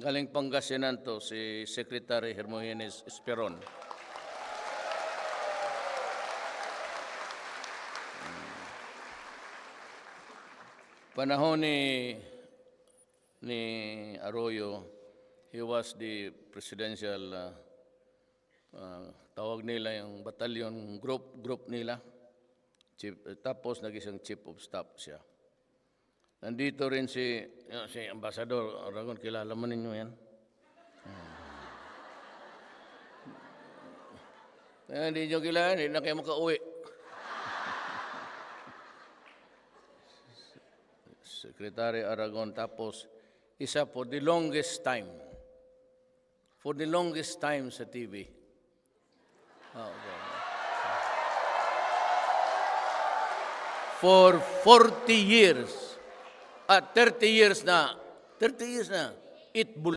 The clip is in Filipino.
Galing Pangasinan to, si Secretary Hermogenes Esperon. Panahon ni Arroyo, he was the presidential, tawag nila yung battalion group nila. Tapos nag-isang chief of staff siya. Nandito rin si Ambassador Aragon, kilala mo ninyo yan? Hindi nyo kilala, hindi na kayo makauwi. Secretary Aragon, tapos isa for the longest time sa TV. For 40 years, 30 years na,